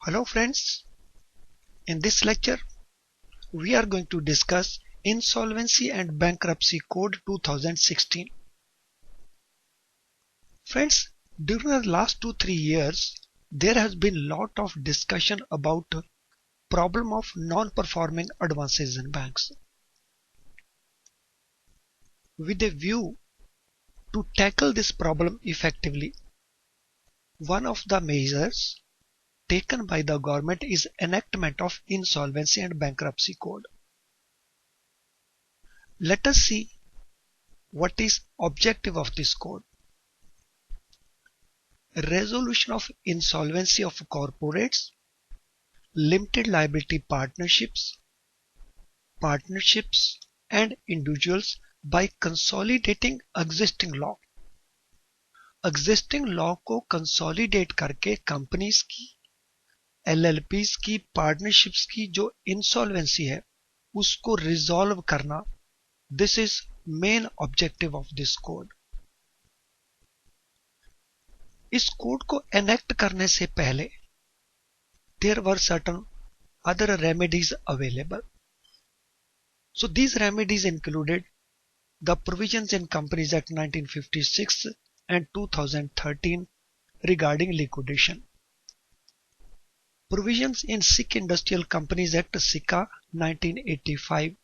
Hello friends, in this lecture we are going to discuss Insolvency and Bankruptcy Code 2016. Friends, during the last 2-3 years there has been lot of discussion about problem of non-performing advances in banks. With a view to tackle this problem effectively, one of the measures taken by the government is enactment of Insolvency and Bankruptcy Code. Let us see what is objective of this code. Resolution of insolvency of corporates, limited liability partnerships and individuals by consolidating existing law. Existing law को consolidate करके companies की, एलएलपीज की, partnerships की जो insolvency है उसको resolve करना, this is main objective of this code. इस कोड को एनेक्ट करने से पहले there were certain other remedies available. So these remedies included the provisions in companies act 1956 and 2013 regarding liquidation. Provisions in Sikh Industrial Companies Act (SICA) 1985.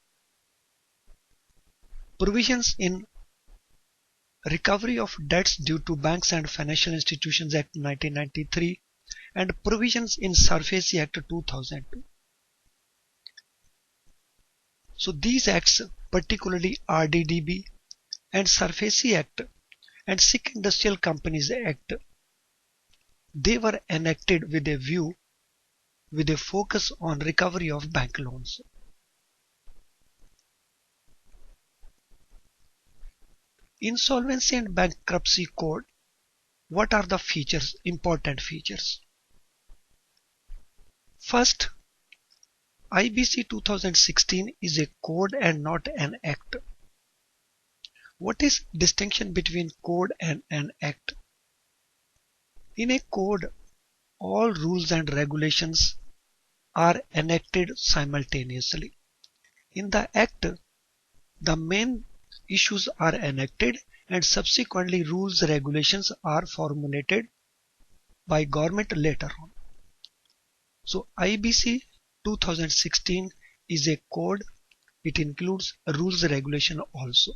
Provisions in Recovery of Debts Due to Banks and Financial Institutions Act 1993 and provisions in SARFAESI Act 2002. So these acts, particularly RDDB and SARFAESI Act and Sikh Industrial Companies Act, they were enacted with a view, with a focus on recovery of bank loans. Insolvency and Bankruptcy Code, what are the features, important features? First, IBC 2016 is a code and not an act. What is distinction between code and an act? In a code, all rules and regulations are enacted simultaneously. In the act, the main issues are enacted and subsequently rules and regulations are formulated by government later on. So IBC 2016 is a code. It includes rules and regulation also.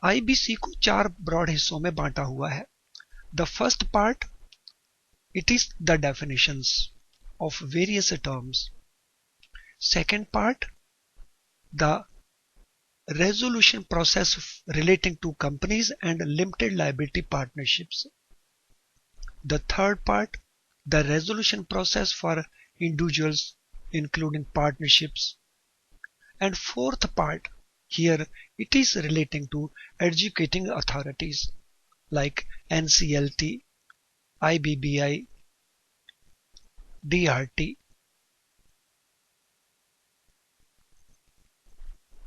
IBC को 4 broad हिस्सों में बांटा हुआ है. The first part, it is the definitions of various terms. Second part, the resolution process relating to companies and limited liability partnerships. The third part, the resolution process for individuals including partnerships. And fourth part, here it is relating to educating authorities like NCLT, IBBI, DRT.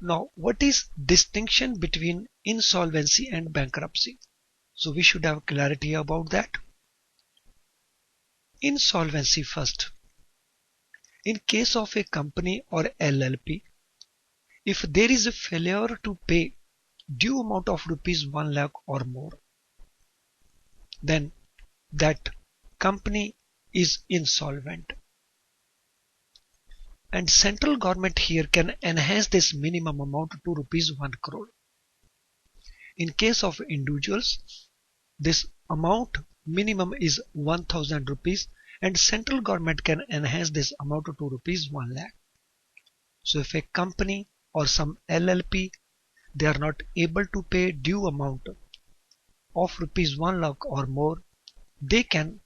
Now, what is distinction between insolvency and bankruptcy? So we should have clarity about that. Insolvency first. In case of a company or LLP, if there is a failure to pay due amount of rupees 1 lakh or more, then that company is insolvent. And central government here can enhance this minimum amount to rupees 1 crore. In case of individuals, this amount minimum is 1000 rupees and central government can enhance this amount to rupees 1 lakh. So if a company or some LLP, they are not able to pay due amount of rupees 1 lakh or more, they can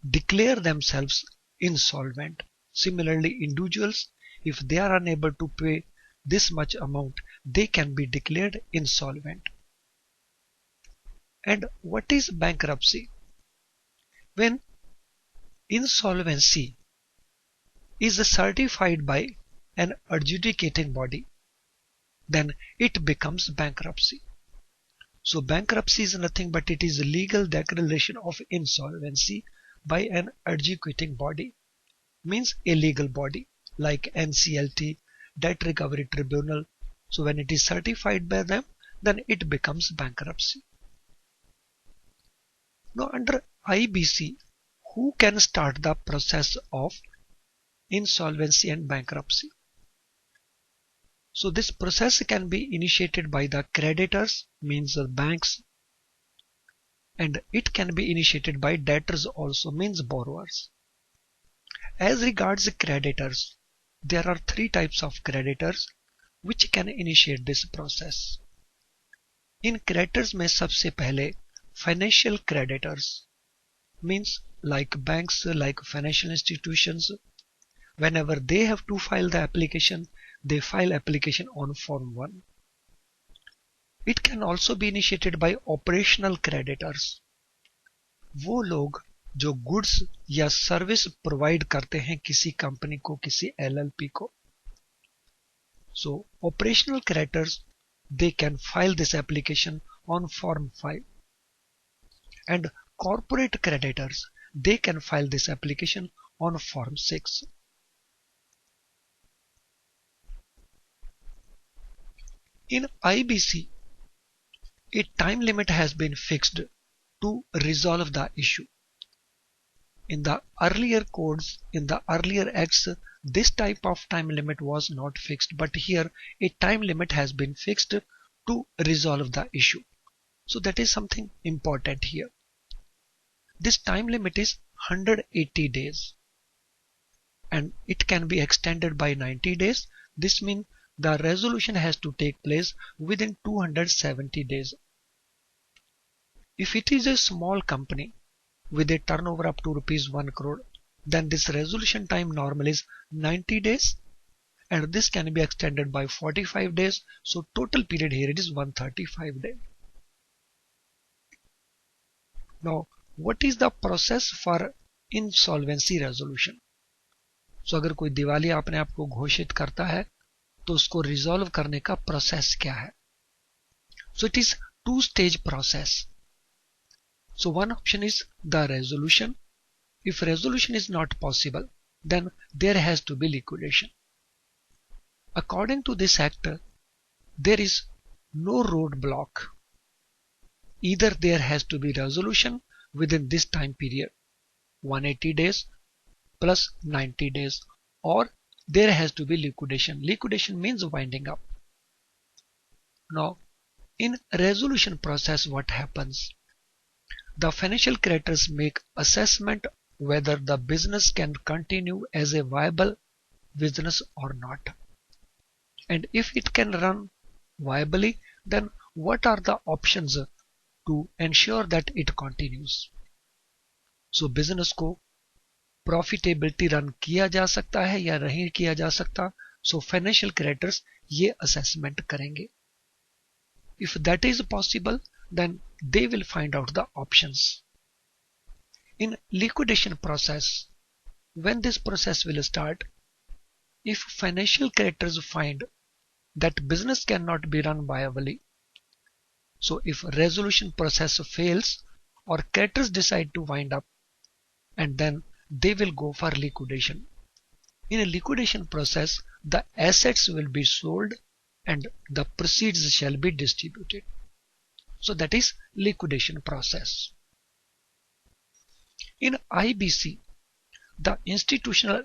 declare themselves insolvent. Similarly, individuals, if they are unable to pay this much amount, they can be declared insolvent. And what is bankruptcy? When insolvency is certified by an adjudicating body, then it becomes bankruptcy. So bankruptcy is nothing but it is a legal declaration of insolvency by an adjudicating body, means a legal body like NCLT, Debt Recovery Tribunal. So when it is certified by them, then it becomes bankruptcy. Now under IBC, who can start the process of insolvency and bankruptcy? So this process can be initiated by the creditors, means the banks, and it can be initiated by debtors also, means borrowers. As regards creditors, there are three types of creditors which can initiate this process. In creditors में सबसे पहले financial creditors, means like banks, like financial institutions, whenever they have to file the application, they file application on form 1. It can also be initiated by operational creditors, वो लोग जो goods या service provide करते हैं किसी company को, किसी LLP को. So operational creditors, they can file this application on form 5, and corporate creditors, they can file this application on form 6. In IBC, a time limit has been fixed to resolve the issue. In the earlier codes, in the earlier acts, this type of time limit was not fixed, but here a time limit has been fixed to resolve the issue. So that is something important here. This time limit is 180 days and it can be extended by 90 days. This means the resolution has to take place within 270 days. If it is a small company with a turnover up to rupees 1 crore, then this resolution time normally is 90 days and this can be extended by 45 days. So total period here it is 135 days. Now what is the process for insolvency resolution? So अगर कोई दिवालिया अपने आप को घोषित करता है तो उसको रिजॉल्व करने का प्रोसेस क्या है? So it is two-stage process. So one option is the resolution. If resolution is not possible, then there has to be liquidation. According to this act, there is no roadblock. Either there has to be resolution within this time period, 180 days plus 90 days, or there has to be liquidation. Liquidation means winding up. Now, in resolution process, what happens? The financial creditors make assessment whether the business can continue as a viable business or not. And if it can run viably, then what are the options to ensure that it continues? So business को profitability run किया जा सकता है या नहीं किया जा सकता. So financial creditors ये assessment करेंगे. If that is possible, then they will find out the options. In liquidation process, when this process will start, if financial creditors find that business cannot be run viably, so if resolution process fails or creditors decide to wind up, and then they will go for liquidation. In a liquidation process, the assets will be sold and the proceeds shall be distributed. So that is liquidation process. In IBC, the institutional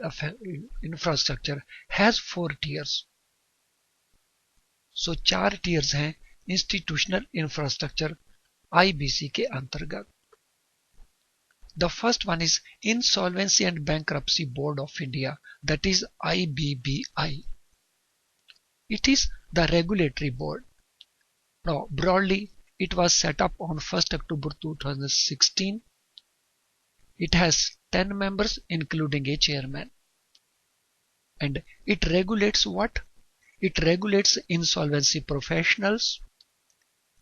infrastructure has 4 tiers. So 4 tiers हैं institutional infrastructure IBC के अंतर्गत. The first one is Insolvency and Bankruptcy Board of India, that is IBBI. It is the regulatory board. Now broadly, it was set up on 1st October 2016. It has 10 members including a chairman. And it regulates what? It regulates insolvency professionals.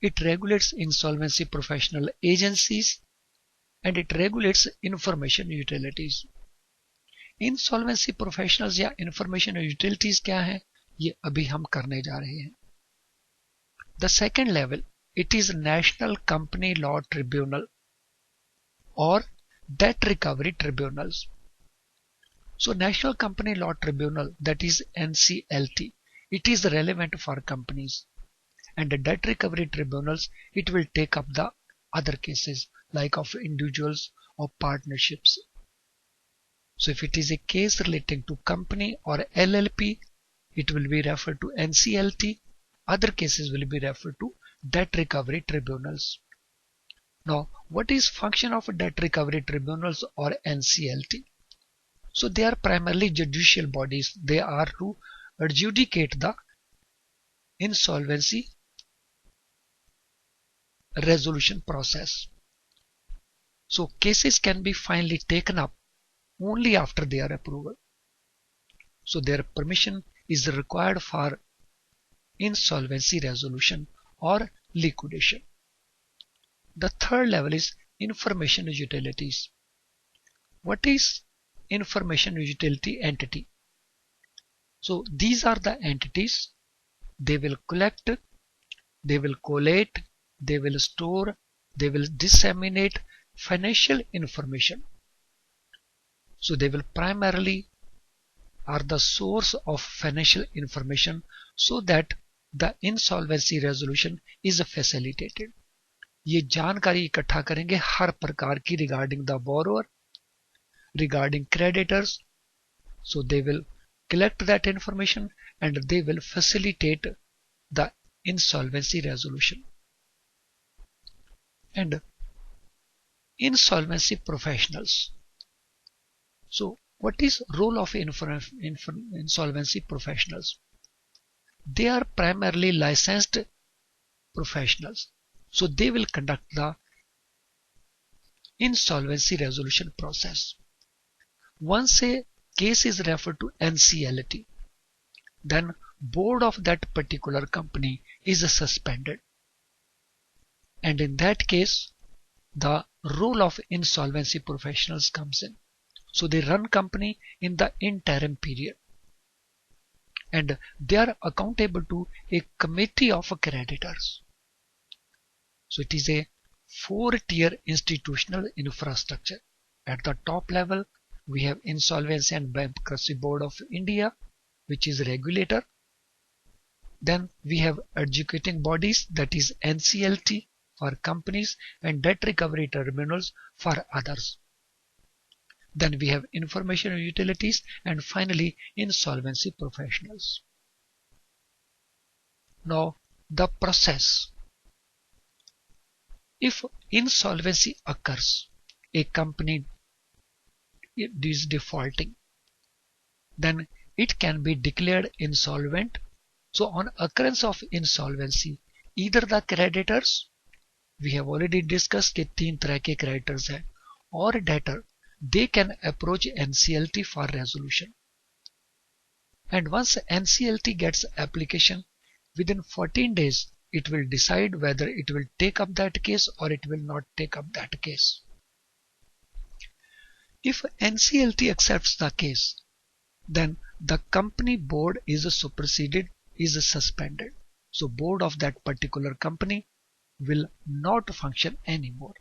It regulates insolvency professional agencies. And it regulates information utilities. Insolvency professionals या information utilities क्या है? ये अभी हम करने जा रहे हैं. The second level, it is National Company Law Tribunal or debt recovery tribunals. So National Company Law Tribunal, that is NCLT, it is relevant for companies, and the debt recovery tribunals, it will take up the other cases like of individuals or partnerships. So if it is a case relating to company or LLP, it will be referred to NCLT. Other cases will be referred to debt recovery tribunals. Now, what is function of debt recovery tribunals or NCLT? So they are primarily judicial bodies. They are to adjudicate the insolvency resolution process. So cases can be finally taken up only after their approval. So their permission is required for insolvency resolution or liquidation. The third level is information utilities. What is information utility entity? So these are the entities. They will collect, they will collate, they will store, they will disseminate financial information. So they will primarily are the source of financial information so that the insolvency resolution is facilitated. ये जानकारी इकट्ठा करेंगे हर प्रकार की regarding the borrower, regarding creditors. So they will collect that information and they will facilitate the insolvency resolution. And insolvency professionals. So what is role of insolvency professionals? They are primarily licensed professionals. So they will conduct the insolvency resolution process. Once a case is referred to NCLT, then board of that particular company is suspended. And in that case, the role of insolvency professionals comes in. So they run company in the interim period. And they are accountable to a committee of creditors. So it is a 4-tier institutional infrastructure. At the top level, we have Insolvency and Bankruptcy Board of India, which is regulator. Then we have adjudicating bodies, that is NCLT for companies and debt recovery tribunals for others. Then we have information utilities and finally insolvency professionals. Now the process. If insolvency occurs, a company is defaulting, then it can be declared insolvent. So on occurrence of insolvency, either the creditors, we have already discussed कि 3 तरह के creditors हैं, or debtor, they can approach NCLT for resolution. And once NCLT gets application, within 14 days, it will decide whether it will take up that case or it will not take up that case. If NCLT accepts the case, then the company board is superseded, is suspended. So board of that particular company will not function anymore.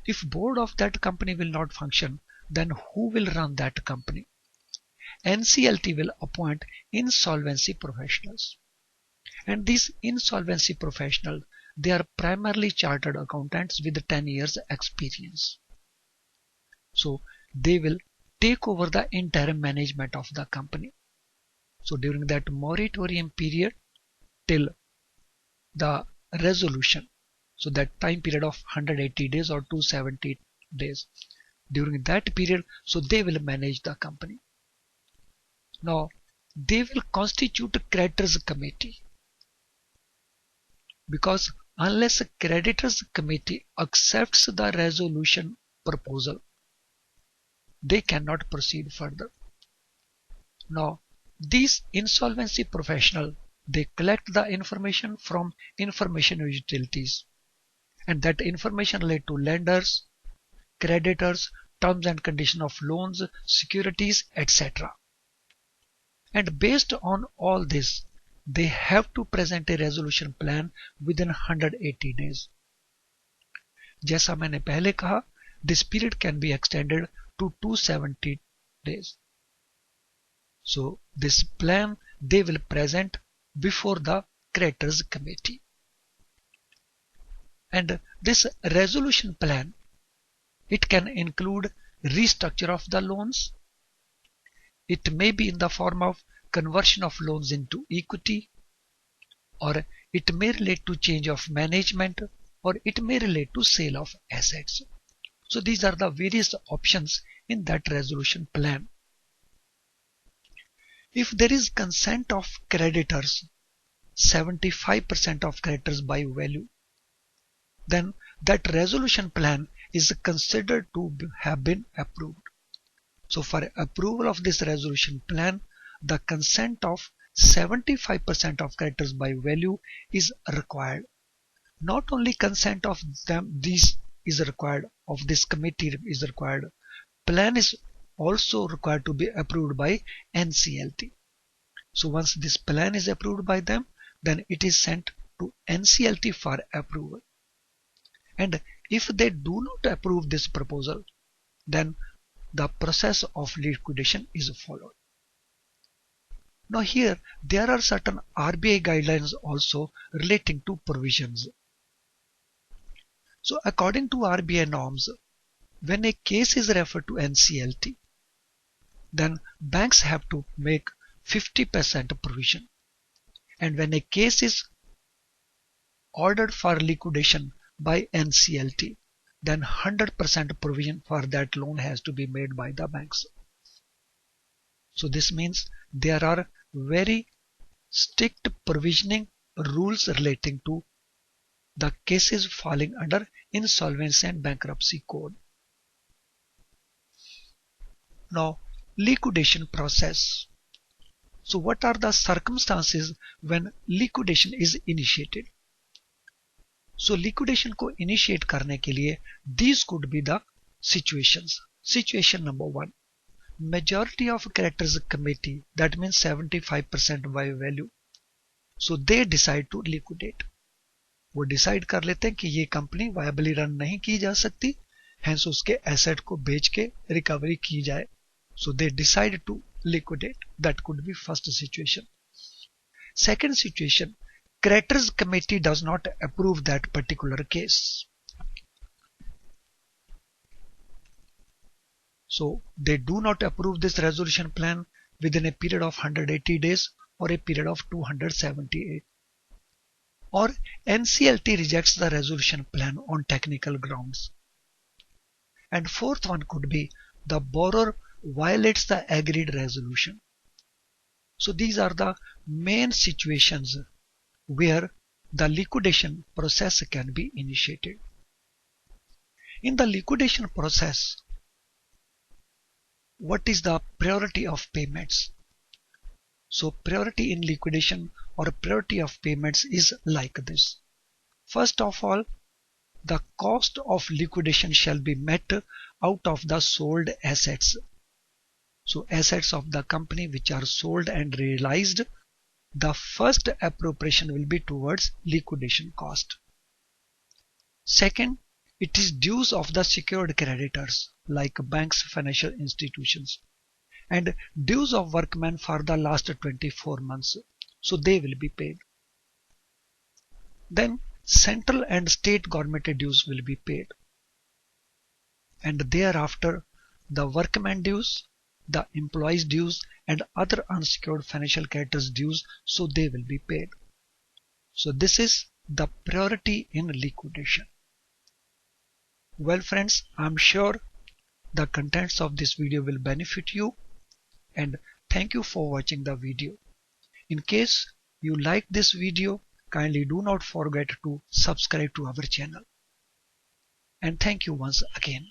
If board of that company will not function, then who will run that company? NCLT will appoint insolvency professionals. And these insolvency professionals, they are primarily chartered accountants with 10 years experience. So they will take over the interim management of the company. So during that moratorium period till the resolution, so that time period of 180 days or 270 days, during that period, so they will manage the company. Now they will constitute a creditors committee, because unless a creditors committee accepts the resolution proposal, they cannot proceed further. Now these insolvency professionals, they collect the information from information utilities, and that information relate to lenders, creditors, terms and conditions of loans, securities, etc. And based on all this, they have to present a resolution plan within 180 days. जैसा मैंने पहले कहा, this period can be extended to 270 days. So this plan they will present before the creditors committee. And this resolution plan, it can include restructure of the loans. It may be in the form of conversion of loans into equity, or it may relate to change of management, or it may relate to sale of assets. So these are the various options in that resolution plan. If there is consent of creditors, 75% of creditors by value, then that resolution plan is considered to have been approved. So for approval of this resolution plan, the consent of 75% of creditors by value is required. Not only consent of these is required, of this committee is required, plan is also required to be approved by NCLT. So once this plan is approved by them, then it is sent to NCLT for approval. And if they do not approve this proposal, then the process of liquidation is followed. Now here there are certain RBI guidelines also relating to provisions. So according to RBI norms, when a case is referred to NCLT, then banks have to make 50% provision. And when a case is ordered for liquidation by NCLT, then 100% provision for that loan has to be made by the banks. So this means there are very strict provisioning rules relating to the cases falling under Insolvency and Bankruptcy Code. Now, liquidation process. So what are the circumstances when liquidation is initiated? So liquidation को initiate करने के लिए these could be the situations. Situation number 1. Majority of creditors committee, that means 75% by value. So they decide to liquidate. वो decide कर लेते हैं कि ये कंपनी वायबली रन नहीं की जा सकती, hence उसके एसेट को बेच के रिकवरी की जाए. So they decide to liquidate. That could be first situation. Second situation, creditors committee does not approve that particular case. So they do not approve this resolution plan within a period of 180 days or a period of 278. Or NCLT rejects the resolution plan on technical grounds. And fourth one could be the borrower violates the agreed resolution. So these are the main situations where the liquidation process can be initiated. In the liquidation process, what is the priority of payments? So priority in liquidation or priority of payments is like this. First of all, the cost of liquidation shall be met out of the sold assets. So assets of the company which are sold and realized, the first appropriation will be towards liquidation cost. Second, it is dues of the secured creditors like banks, financial institutions, and dues of workmen for the last 24 months. So they will be paid. Then central and state government dues will be paid. And thereafter the workman dues, the employees dues, and other unsecured financial creditors dues, so they will be paid. So this is the priority in liquidation. Well friends, I'm sure the contents of this video will benefit you, and thank you for watching the video. In case you like this video, kindly do not forget to subscribe to our channel. And thank you once again.